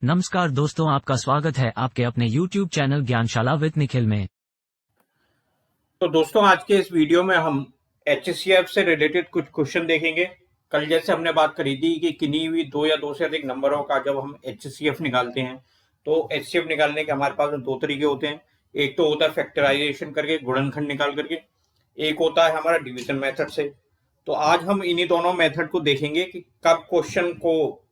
नमस्कार दोस्तों, आपका स्वागत है आपके अपने YouTube channel Gyanshala with Nikhil में। तो दोस्तों, आज के इस वीडियो में हम HCF से रिलेटेड कुछ क्वेश्चन देखेंगे। कल जैसे हमने बात करी थी कि किन्हीं भी दो या दो से अधिक नंबरों का जब हम HCF निकालते हैं तो HCF निकालने के हमारे पास दो तरीके होते हैं। एक तो होता है फैक्टराइजेशन करके, गुणनखंड निकाल करके, एक होता है हमारा डिवीजन मेथड से। तो आज हम इन्हीं दोनों मेथड को देखेंगे कि कब क्वेश्चन को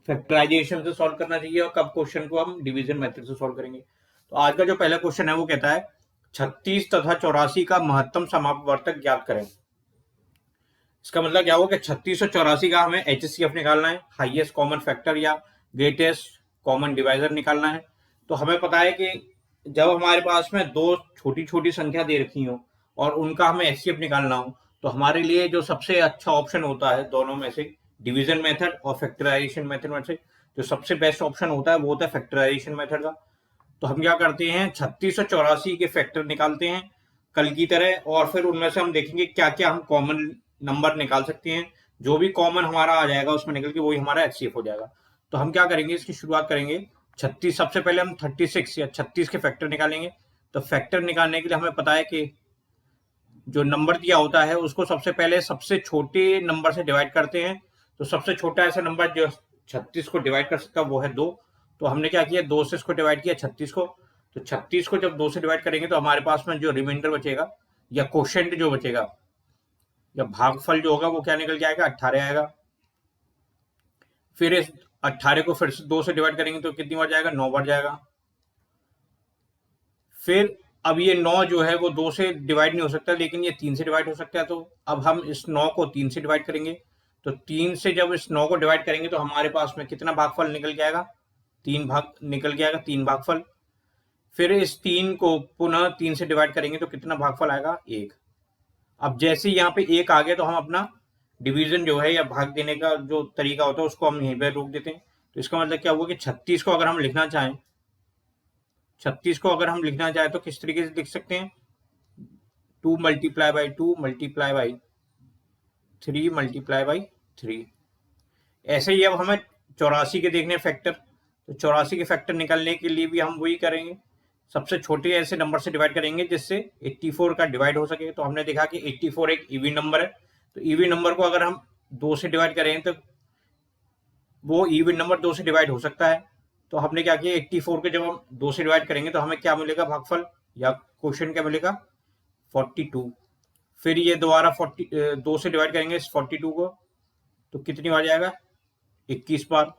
फैक्टराइजेशन से सॉल्व करना चाहिए और कब क्वेश्चन को हम डिवीजन मेथड से सॉल्व करेंगे। तो आज का जो पहला क्वेश्चन है वो कहता है 36 तथा 84 का महत्तम समापवर्तक ज्ञात करें। इसका मतलब क्या होगा कि 36 और 84 का हमें HCF निकालना है, हाईएस्ट कॉमन फैक्टर या ग्रेटेस्ट कॉमन डिवाइजर निकालना है। तो हमें पता है कि जब हमारे पास में दो छोटी छोटी संख्या दे रखी हो और उनका हमें HCF निकालना हो तो हमारे लिए जो सबसे अच्छा ऑप्शन होता है दोनों में से, डिवीजन मेथड और फैक्टराइजेशन मेथड में से जो सबसे बेस्ट ऑप्शन होता है वो होता है फैक्टराइजेशन मेथड का। तो हम क्या करते हैं, 36 और 84 के फैक्टर निकालते हैं कल की तरह, और फिर उनमें से हम देखेंगे क्या क्या हम कॉमन नंबर निकाल सकते हैं। जो भी कॉमन हमारा आ जाएगा उसमें निकल के वही हमारा HCF हो जाएगा। तो हम क्या करेंगे, इसकी शुरुआत करेंगे 36। सबसे पहले हम 36 या 36 के फैक्टर निकालेंगे। तो फैक्टर निकालने के लिए हमें पता है कि जो नंबर दिया होता है उसको सबसे पहले सबसे छोटे नंबर से डिवाइड करते हैं। तो सबसे छोटा ऐसा नंबर जो 36 को डिवाइड कर सकता है वो है 2। तो हमने क्या किया, 2 से इसको डिवाइड किया 36 को। तो 36 को जब 2 से डिवाइड करेंगे तो हमारे पास में जो रिमाइंडर बचेगा या क्वोशिएंट जो बचेगा या भागफल जो होगा वो क्या निकल के आएगा, 18 आएगा। फिर इस 18 को फिर से 2 से डिवाइड करेंगे तो कितनी बार जाएगा, 9 बार जाएगा। फिर अब ये 9 जो है वो 2 से डिवाइड नहीं हो सकता, लेकिन ये 3 से डिवाइड हो सकता है। तो अब हम इस 9 को 3 से डिवाइड करेंगे। तो 3 से जब इस 9 को डिवाइड करेंगे तो हमारे पास में कितना भागफल निकल के आएगा, 3 भाग निकल के आएगा, 3 भागफल। फिर इस 3 को पुनः 3 से डिवाइड करेंगे तो कितना भागफल आएगा, 1। अब जैसे यहाँ पे 1 आ गया तो हम अपना डिवीजन जो है या भाग देने का जो तरीका होता है उसको हम यहीं पर रोक देते हैं। तो इसका मतलब क्या हुआ कि 36 को अगर हम लिखना चाहें, 36 को अगर हम लिखना चाहें तो किस तरीके से लिख सकते हैं, 2 multiply by 2 multiply by 3 multiply by 3। ऐसे ही अब हमें 84 के देखने फैक्टर। तो 84 के फैक्टर निकालने के लिए भी हम वही करेंगे, सबसे छोटे ऐसे नंबर से डिवाइड करेंगे जिससे 84 का डिवाइड हो सके। तो हमने देखा कि 84 एक इवन नंबर है। तो इवन नंबर को अगर हम 2 से डिवाइड करें तो वो इवन नंबर 2 से डिवाइड हो सकता है। तो हमने क्या किया, 84 के जब हम 2 से डिवाइड करेंगे तो हमें क्या मिलेगा, भागफल या क्वोशिएंट क्या मिलेगा, 42। फिर ये दोबारा 2 से डिवाइड करेंगे इस 42 को तो कितनी बार जाएगा, 21 बार।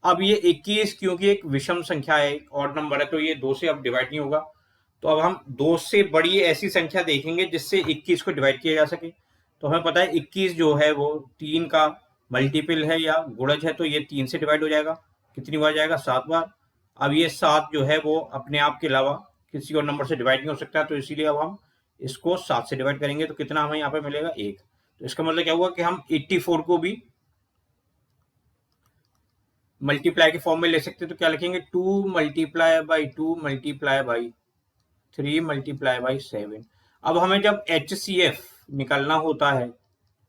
अब ये 21 क्योंकि एक विषम संख्या है, एक ऑड नंबर है, तो ये 2 से अब डिवाइड नहीं होगा। तो अब हम 2 से बड़ी ऐसी संख्या देखेंगे जिससे 21 को डिवाइड किया जा सके। तो हमें पता है 21 जो है वो 3 का मल्टीपल है या गुणज है, तो ये 3 से डिवाइड हो जाएगा। कितनी बार जाएगा, 7 बार। अब ये 7 जो है वो अपने आप के अलावा किसी और नंबर से डिवाइड नहीं हो सकता, तो इसीलिए अब हम इसको 7 से डिवाइड करेंगे तो कितना हमें यहाँ पे मिलेगा, 1। तो इसका मतलब क्या हुआ कि हम 84 को भी मल्टीप्लाई के फॉर्म में ले सकते हैं। तो क्या लिखेंगे, 2 multiply by 2 multiply by 3 multiply by 7। अब हमें जब HCF निकालना होता है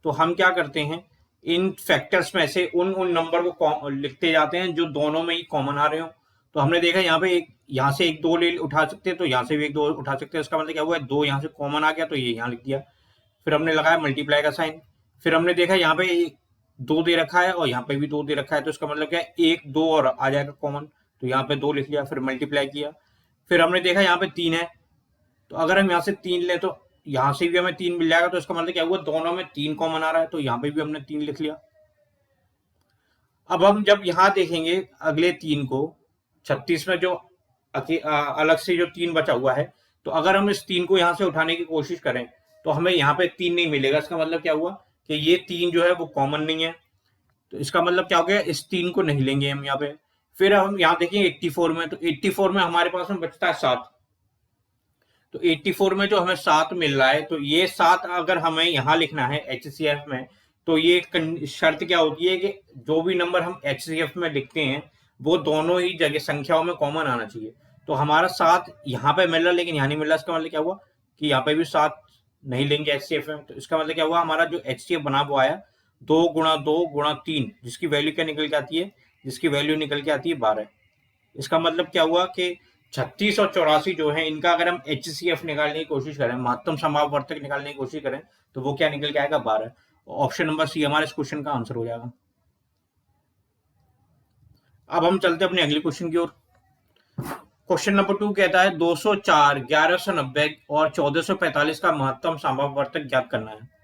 तो हम क्या करते हैं, इन फैक्टर्स में से उन नंबर को लिखते जाते हैं जो दोनों में ही कॉमन आ रहे हो। तो हमने देखा यहाँ पे यहाँ से एक 2 ले उठा सकते हैं, तो यहाँ से भी एक 2 उठा सकते हैं। इसका मतलब क्या हुआ, 2 यहाँ से कॉमन आ गया तो ये यहाँ लिख दिया। फिर हमने लगाया मल्टीप्लाई का साइन। फिर हमने देखा यहाँ पे 2 दे रखा है और यहाँ पे भी 2 दे रखा है, तो इसका मतलब क्या है, 1 2 और आ जाएगा कॉमन, तो यहाँ पे 2 लिख लिया। फिर मल्टीप्लाई किया। फिर हमने देखा यहाँ पे 3 है, तो अगर हम यहाँ से 3 लें तो यहाँ से भी हमें 3 मिल जाएगा। तो इसका मतलब क्या हुआ, दोनों में 3 कॉमन आ रहा है, तो यहाँ पे भी हमने 3 लिख लिया। अब हम जब यहाँ देखेंगे अगले 3 को, 36 में जो अलग से जो 3 बचा हुआ है, तो अगर हम इस 3 को यहाँ से उठाने की कोशिश करें तो हमें यहाँ पे 3 नहीं मिलेगा। इसका मतलब क्या हुआ कि ये 3 जो है वो कॉमन नहीं है। तो इसका मतलब क्या हो गया, इस 3 को नहीं लेंगे हम यहाँ पे। फिर हम यहाँ देखेंगे 84 में, तो 84 में हमारे पास में बचता है 7। तो 84 में जो हमें 7 मिल रहा है, तो ये 7 अगर हमें यहाँ लिखना है HCF में, तो ये शर्त क्या होती है कि जो भी नंबर हम HCF में लिखते हैं वो दोनों ही जगह संख्याओं में कॉमन आना चाहिए। तो हमारा 7 यहाँ पे मिल रहा लेकिन यहाँ नहीं मिल रहा। इसका मतलब क्या हुआ कि यहाँ पे भी 7 नहीं लेंगे HCF में। तो इसका मतलब क्या हुआ, हमारा जो HCF बना हुआ आया 2 गुणा 2 गुणा 3, जिसकी वैल्यू क्या निकल के आती है जिसकी वैल्यू निकल के आती है 12। इसका मतलब क्या हुआ कि 36 और 84 जो है इनका अगर हम HCF निकालने की कोशिश करें, महत्तम समापवर्तक निकालने की कोशिश करें, तो वो क्या निकल के आएगा 12। ऑप्शन नंबर सी हमारे इस क्वेश्चन का आंसर हो जाएगा। अब हम चलते हैं अपने अगले क्वेश्चन की ओर। क्वेश्चन नंबर 2 कहता है 204, 1190 और 1445 का महत्तम समापवर्तक ज्ञात करना है।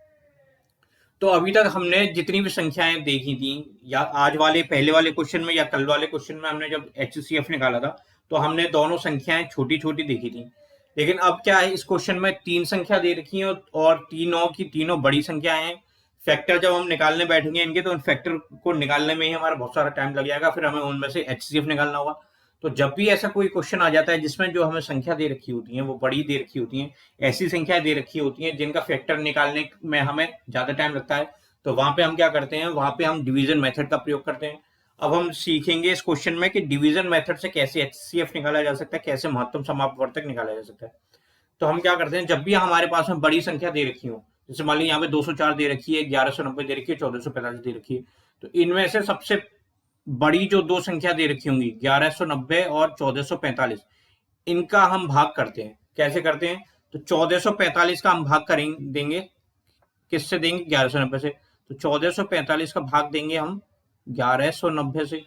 तो अभी तक हमने जितनी भी संख्याएं देखी थी, या आज वाले पहले वाले क्वेश्चन में या कल वाले क्वेश्चन में हमने जब HCF निकाला था, तो हमने दोनों संख्याएं छोटी छोटी देखी थी। लेकिन अब क्या है, इस क्वेश्चन में 3 संख्या दे रखी है और तीनों की तीनों बड़ी संख्याएं हैं। फैक्टर जब हम निकालने बैठेंगे इनके, तो इन फैक्टर को निकालने में ही हमारा बहुत सारा टाइम लग जाएगा, फिर हमें उनमें से HCF निकालना होगा। तो जब भी ऐसा कोई क्वेश्चन आ जाता है जिसमें जो हमें संख्या दे रखी होती है वो बड़ी दे रखी होती है, ऐसी संख्याएं दे रखी होती हैं जिनका फैक्टर निकालने में हमें ज्यादा टाइम लगता है, तो वहां पे हम क्या करते हैं, वहां पे हम डिवीजन मेथड का प्रयोग करते हैं। अब हम सीखेंगे इस क्वेश्चन में कि डिवीजन मेथड से कैसे HCF निकाला जा सकता है, कैसे महत्तम समापवर्तक निकाला जा सकता है। तो हम क्या करते हैं, जब भी हमारे पास में बड़ी संख्या दे रखी हो, जैसे मान लीजिए यहाँ पे 204 दे रखी है, 1190 दे रखी है, 1445 दे रखी है, तो इनमें से सबसे बड़ी जो दो संख्या दे रखी होंगी 1190 और 1445, इनका हम भाग करते हैं। कैसे करते हैं, तो 1445 का हम भाग करेंगे, देंगे किससे, देंगे 1190 से। तो 1445 का भाग देंगे हम 1190 से।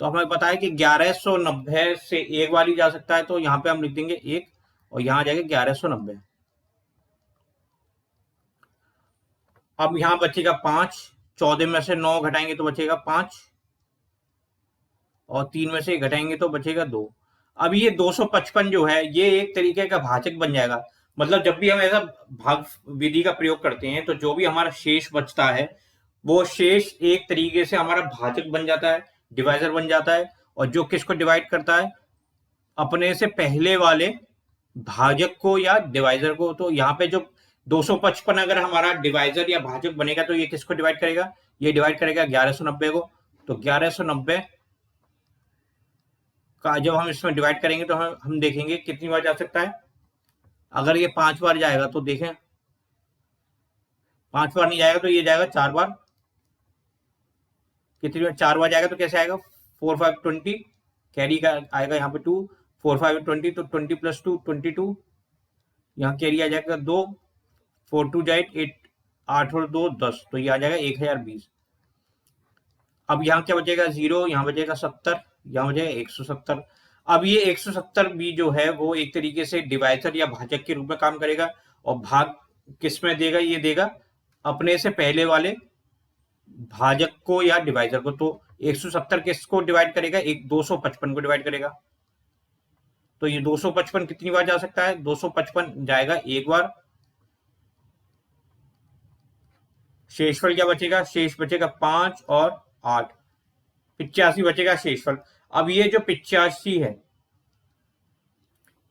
तो हमें पता है कि 1190 से एक बार ही जा सकता है, तो यहां पे हम लिख देंगे 1 और यहां आ जाएगा 1190। अब यहां बचेगा 5, 14 में से 9 घटाएंगे तो बचेगा 5 और 3 में से घटाएंगे तो बचेगा 2। अब ये 255 जो है ये एक तरीके का भाजक बन जाएगा। मतलब जब भी हम ऐसा भाग विधि का प्रयोग करते हैं तो जो भी हमारा शेष बचता है वो शेष एक तरीके से हमारा भाजक बन जाता है, डिवाइजर बन जाता है। और जो किसको डिवाइड करता है, अपने से पहले वाले भाजक को या डिवाइजर को। तो यहाँ पे जो 255 अगर हमारा डिवाइजर या भाजक बनेगा तो ये किसको डिवाइड करेगा, ये डिवाइड करेगा 1190 को। तो 1190 का जब हम इसमें डिवाइड करेंगे तो हम देखेंगे कितनी बार जा सकता है। अगर ये 5 बार जाएगा तो देखें, 5 बार नहीं जाएगा तो ये जाएगा 4 बार। कितनी बार 4 बार जाएगा तो कैसे आएगा, 4 5 20, कैरी का आएगा यहाँ पे 2, 4 5 20, तो 20 + 2 22, यहाँ कैरी आ जाएगा 2, 4 2 8 8, 8 और 2 10, तो ये आ जाएगा 1020। अब यहाँ क्या बचेगा 0, यहाँ बचेगा 70, यहाँ बचेगा 170। अब ये 170 भी जो है वो एक तरीके से डिवाइजर या भाजक के रूप में काम करेगा। और भाग किस में देगा, ये देगा अपने से पहले वाले भाजक को या डिवाइजर को। तो 170 किसको डिवाइड करेगा, एक 255 को डिवाइड करेगा। तो ये 255 कितनी बार जा सकता है, 255 जाएगा एक बार। शेषफल क्या बचेगा, शेष बचेगा 5 और 8, 85 बचेगा शेषफल। अब ये जो 85 है,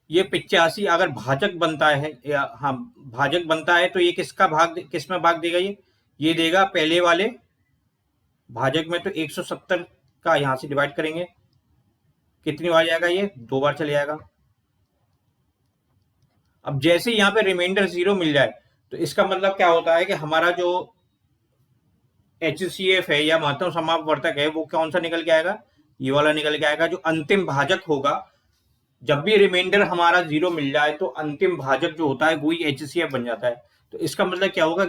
ये 85 अगर भाजक बनता है, या हाँ भाजक बनता है, तो ये किसका भाग, किस में भाग देगा, ये देगा पहले वाले भाजक में। तो 170 का यहां से डिवाइड करेंगे, कितनी बार जाएगा, ये 2 बार चले जाएगा। अब जैसे यहाँ पे रिमाइंडर 0 मिल जाए तो इसका मतलब क्या होता है कि हमारा जो HCF है या महत्तम समापवर्तक है वो कौन सा निकल के आएगा, ये वाला निकल के आएगा। जो अंतिम भाजक होगा, जब भी रिमाइंडर हमारा 0 मिल जाए तो अंतिम भाजक जो होता है वही HCF बन जाता है। तो इसका मतलब क्या होगा,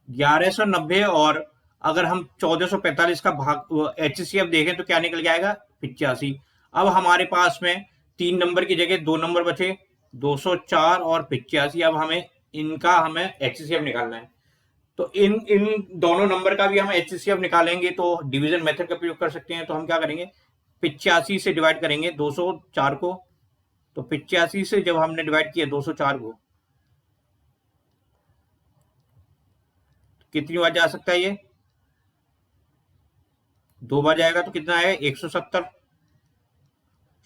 1190 और अगर हम 1445 का भाग HCF देखें तो क्या निकल के आएगा 85। अब हमारे पास में 3 नंबर की जगह 2 नंबर बचे, 204 और 85। अब हमें इनका HCF निकालना है। तो इन दोनों नंबर का भी हम HCF निकालेंगे तो डिवीजन मेथड का प्रयोग कर सकते हैं। तो हम क्या करेंगे, 85 से डिवाइड करेंगे 204 को। तो 85 से जब हमने डिवाइड किया 204 को, कितनी बार जा सकता है, ये 2 बार जाएगा तो कितना आएगा 170।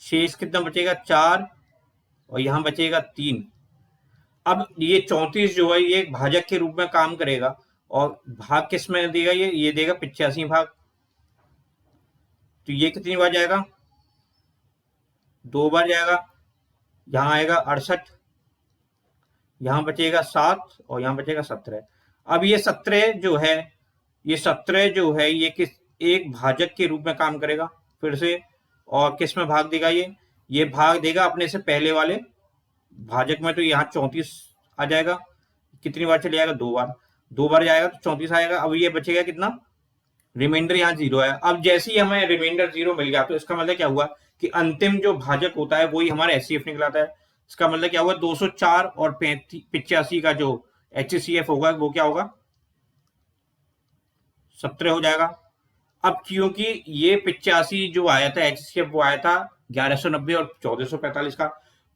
शेष कितना बचेगा 4 और यहां बचेगा 3। अब ये 34 जो है ये एक भाजक के रूप में काम करेगा और भाग किस में देगा, ये देगा 85 भाग। तो ये कितनी बार जाएगा, 2 बार जाएगा। यहां आएगा 68, यहां बचेगा 7 और यहां बचेगा 17। अब ये 17 जो है, ये 17 जो है ये किस एक भाजक के रूप में काम करेगा फिर से, और किस में भाग देगा ये भाग देगा अपने से पहले वाले भाजक में। तो यहाँ 34 आ जाएगा। कितनी बार चले जाएगा? 2 बार। 2 बार जाएगा तो 34 आएगा। अब ये बचेगा कितना? रिमाइंडर यहाँ 0 है। अब जैसे ही हमें रिमाइंडर 0 मिल गया तो इसका मतलब क्या हुआ कि अंतिम जो भाजक होता है वही हमारा एचसीएफ निकलाता है। इसका मतलब क्या हुआ? 204 और 85 का जो एचसीएफ होगा वो क्या होगा? 17 हो जाएगा। अब क्योंकि ये 85 जो आया था एचसीएफ वो आया था 1190 और 1445 का,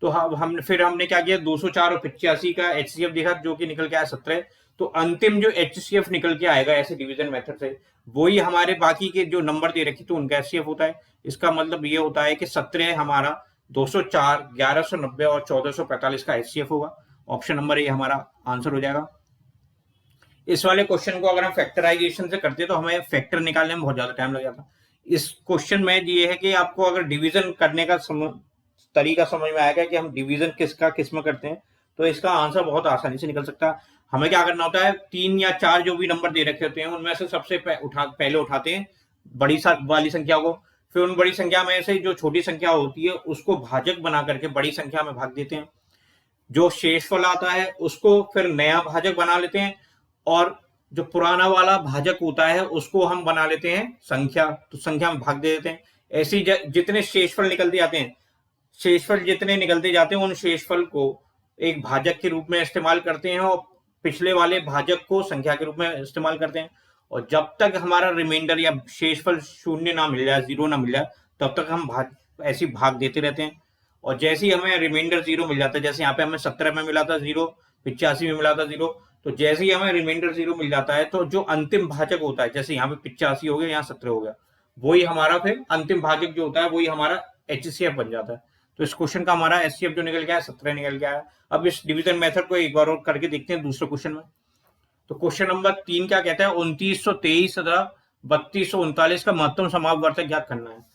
तो हमने क्या किया? 204 और 85 का एचसीएफ देखा जो कि निकल के आया 17। तो अंतिम जो एचसीएफ निकल के आएगा ऐसे डिवीजन मेथड से वही हमारे बाकी के जो नंबर दे रखे तो उनका एचसीएफ होता है। इसका मतलब ये होता है कि 17 हमारा 204, 1190 और 1445 का एचसीएफ होगा। ऑप्शन नंबर ए हमारा आंसर हो जाएगा। इस वाले क्वेश्चन को अगर हम फैक्टराइजेशन से करते तो हमें फैक्टर निकालने में बहुत ज्यादा टाइम लग जाता। इस क्वेश्चन में ये है कि आपको अगर डिवीजन करने का तरीका समझ में आएगा कि हम डिवीजन किस में करते हैं तो इसका आंसर बहुत आसानी से निकल सकता है। हमें क्या करना होता है? 3 या 4 जो भी नंबर दे रखे होते हैं उनमें से सबसे पहले उठाते हैं बड़ी वाली संख्या को, फिर उन बड़ी संख्या में से जो छोटी संख्या होती है उसको भाजक बना करके बड़ी संख्या में भाग देते हैं। जो शेषफल आता है उसको फिर नया भाजक बना लेते हैं, और जो पुराना वाला भाजक होता है उसको हम बना लेते हैं संख्या, तो संख्या में भाग दे देते हैं। ऐसी जितने शेषफल निकलते जाते हैं, शेषफल जितने निकलते जाते हैं उन शेषफल को एक भाजक के रूप में इस्तेमाल करते हैं और पिछले वाले भाजक को संख्या के रूप में इस्तेमाल करते हैं। और जब तक हमारा रिमाइंडर या शेषफल 0 ना मिल जाए, 0 ना मिल जाए, तब तक हम ऐसे भाग देते रहते हैं। और जैसे ही हमें रिमाइंडर 0 मिल जाता है, जैसे यहाँ पे हमें 17 में मिला था 0, 85 में मिला था 0, तो जैसे ही हमें रिमाइंडर 0 मिल जाता है तो जो अंतिम भाजक होता है, जैसे यहाँ पे 85 हो गया, यहाँ 17 हो गया, वही हमारा फिर अंतिम भाजक जो होता है वही हमारा एचसीएफ बन जाता है। तो इस क्वेश्चन का हमारा एचसीएफ जो निकल गया है 17 निकल गया है। अब इस डिवीजन मेथड को एक बार और करके देखते हैं दूसरे क्वेश्चन में। तो क्वेश्चन नंबर 3 क्या कहता है? 2923 तथा 3239 का महत्तम समापवर्तक ज्ञात करना है।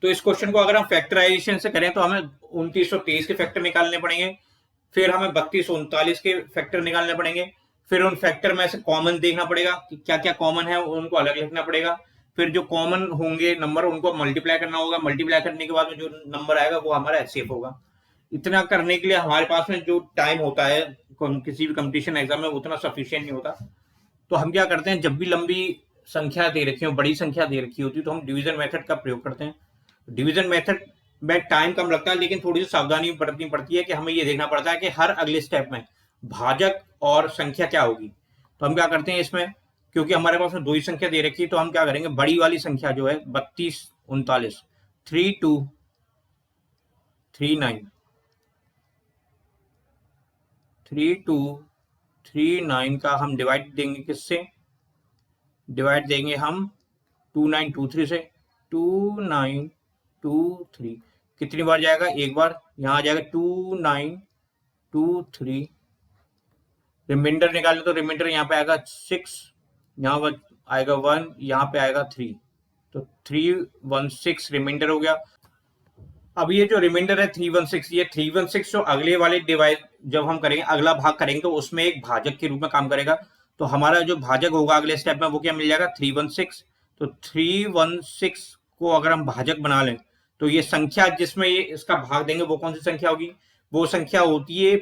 तो इस क्वेश्चन को अगर हम फैक्टराइजेशन से करें तो हमें 2923 के फैक्टर निकालने पड़ेंगे, फिर हमें 3239 के फैक्टर निकालने पड़ेंगे, फिर उन फैक्टर में से कॉमन देखना पड़ेगा कि क्या क्या कॉमन है, उनको अलग लिखना पड़ेगा, फिर जो कॉमन होंगे नंबर उनको मल्टीप्लाई करना होगा, मल्टीप्लाई करने के बाद में जो नंबर आएगा वो हमारा एचसीएफ होगा। इतना करने के लिए हमारे पास में जो टाइम होता है किसी भी कंपटीशन एग्जाम में उतना सफिशिएंट नहीं होता। तो हम क्या करते हैं, जब भी लंबी संख्या दे रखी हो, बड़ी संख्या दे रखी होती है तो हम डिवीजन मेथड का प्रयोग करते हैं। डिवीजन मेथड में टाइम कम लगता है लेकिन थोड़ी सी सावधानी बरतनी पड़ती है कि हमें ये देखना पड़ता है कि हर अगले स्टेप में भाजक और संख्या क्या होगी। तो हम क्या करते हैं इसमें, क्योंकि हमारे पास में 2 ही संख्या दे रखी है तो हम क्या करेंगे, बड़ी वाली संख्या जो है 3239 3239 का हम डिवाइड देंगे किससे? डिवाइड देंगे हम 2923 से। 2923 कितनी बार जाएगा? एक बार। यहाँ आ जाएगा 2923। रिमाइंडर निकालें तो रिमाइंडर यहाँ पे आएगा 6, यहाँ आएगा 1, यहाँ पे आएगा 3, तो 316 रिमाइंडर हो गया। अब ये जो रिमाइंडर है 316, ये 316 जो अगले वाले डिवाइड जब हम करेंगे, अगला भाग करेंगे तो उसमें एक भाजक के रूप में काम करेगा। तो हमारा जो भाजक होगा अगले स्टेप में वो क्या मिल जाएगा? 316। तो 316 को अगर हम भाजक बना लें तो ये संख्या जिसमें ये इसका भाग देंगे वो कौन सी संख्या होगी? वो संख्या होती है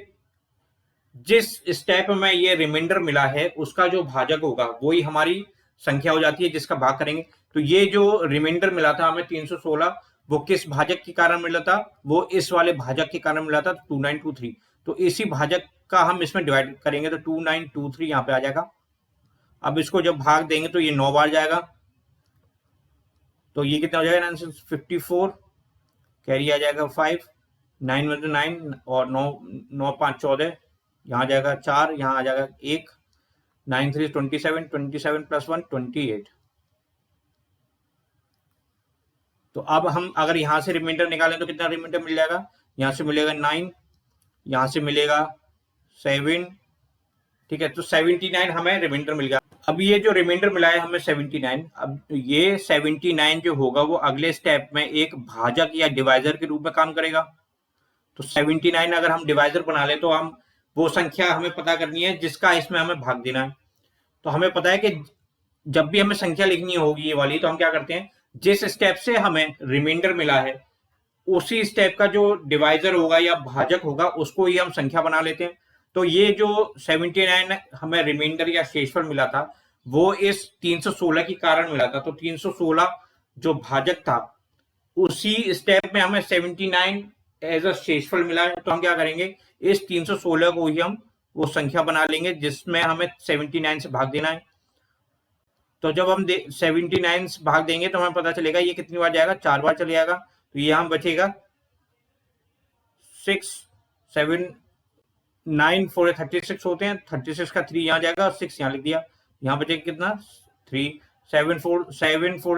जिस स्टेप में ये रिमाइंडर मिला है उसका जो भाजक होगा वही हमारी संख्या हो जाती है जिसका भाग करेंगे। तो ये जो रिमाइंडर मिला था हमें 316, वो किस भाजक के कारण मिला था? वो इस वाले भाजक के कारण मिला था 2923। तो इसी भाजक का हम इसमें डिवाइड करेंगे तो 2923 यहाँ पे आ जाएगा। अब इसको जब भाग देंगे तो ये 9 बार जाएगा, तो ये कितना हो जाएगा? 54, कैरी आ जाएगा 5, 9 में 9 और 9 5 14, यहाँ जाएगा 4, यहाँ आ जाएगा 1, 9 3 27, 27 प्लस 1 28। तो अब हम अगर यहाँ से रिमाइंडर निकालें तो कितना रिमाइंडर मिल जाएगा? यहाँ से मिलेगा 9, यहाँ से मिलेगा 7, ठीक है, तो 79 हमें रिमाइंडर मिल गया। अब ये जो रिमाइंडर मिला है हमें 79, अब ये 79 जो होगा वो अगले स्टेप में एक भाजक या डिवाइजर के रूप में काम करेगा। तो 79 अगर हम डिवाइजर बना लें तो हम वो संख्या हमें पता करनी है जिसका इसमें हमें भाग देना है। तो हमें पता है कि जब भी हमें संख्या लिखनी होगी ये वाली, तो हम क्या करते हैं, जिस स्टेप से हमें रिमाइंडर मिला है उसी स्टेप का जो डिवाइजर होगा या भाजक होगा उसको ही हम संख्या बना लेते हैं। तो ये जो 79 हमें रिमाइंडर या शेषफल मिला था वो इस 316 के कारण मिला था। तो 316 जो भाजक था उसी स्टेप में हमें 79 एज अ शेषफल मिला है। तो हम क्या करेंगे, इस 316 को ही हम वो संख्या बना लेंगे जिसमें हमें 79 से भाग देना है। तो जब हम 79 से भाग देंगे तो हमें पता चलेगा ये कितनी बार जाएगा, 4 बार चले जाएगा। तो ये हम बचेगा 6 7 9 4 36 होते हैं, 36 का 3 यहाँ जाएगा और 6 यहाँ लिख दिया। यहाँ बचेगा कितना, 3 7 4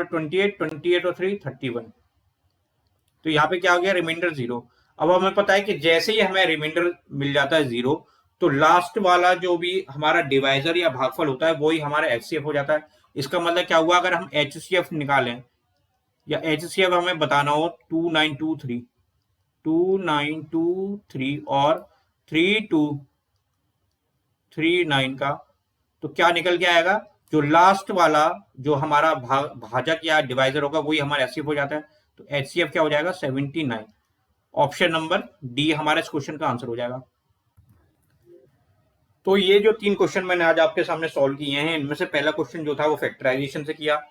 28 28 और 3 31। तो यहाँ पे क्या हो गया, रिमाइंडर 0। अब हमें पता है कि जैसे ही हमें रिमाइंडर मिल जाता है 0 तो लास्ट वाला जो भी हमारा डिवाइजर या भागफल होता है वही हमारा एचसीएफ हो जाता है। इसका मतलब क्या हुआ, अगर हम एचसीएफ निकालें या एचसीएफ हमें बताना हो 2923 और 3239 का, तो क्या निकल के आएगा, जो लास्ट वाला जो हमारा भाजक या डिवाइजर होगा वही हमारा एचसीएफ हो जाता है। तो एचसीएफ क्या हो जाएगा, 79। ऑप्शन नंबर डी हमारा इस क्वेश्चन का आंसर हो जाएगा। तो ये जो 3 क्वेश्चन मैंने आज आपके सामने सॉल्व किए हैं, इनमें से पहला क्वेश्चन जो था वो फैक्टराइजेशन से किया,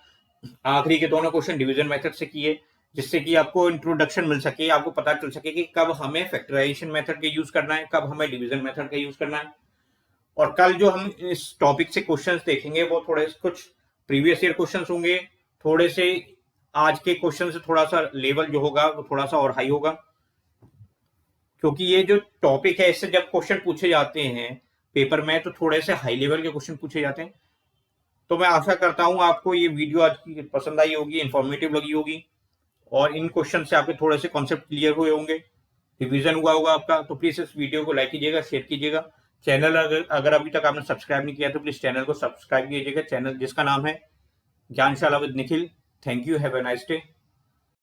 आखिरी के दोनों क्वेश्चन डिवीजन मेथड से किए, जिससे कि आपको इंट्रोडक्शन मिल सके, आपको पता चल सके कि कब हमें फैक्टराइजेशन मेथड का यूज करना है, कब हमें डिवीजन मेथड का यूज करना है। और कल जो हम इस टॉपिक से क्वेश्चंस देखेंगे वो थोड़े कुछ प्रीवियस ईयर क्वेश्चंस होंगे, थोड़े से आज के क्वेश्चन से थोड़ा सा लेवल जो होगा वो थोड़ा सा और हाई होगा, क्योंकि ये जो टॉपिक है इससे जब क्वेश्चन पूछे जाते हैं पेपर में तो थोड़े से हाई लेवल के क्वेश्चन पूछे जाते हैं। तो मैं आशा करता हूं आपको ये वीडियो आज की पसंद आई होगी, इंफॉर्मेटिव लगी होगी और इन क्वेश्चन से आपके थोड़े से कॉन्सेप्ट क्लियर हुए होंगे, रिवीजन हुआ होगा आपका। तो प्लीज इस वीडियो को लाइक कीजिएगा, शेयर कीजिएगा। चैनल अगर अभी तक आपने सब्सक्राइब नहीं किया तो प्लीज चैनल को सब्सक्राइब कीजिएगा, चैनल जिसका नाम है Gyanshala with Nikhil. Thank you, have a nice day.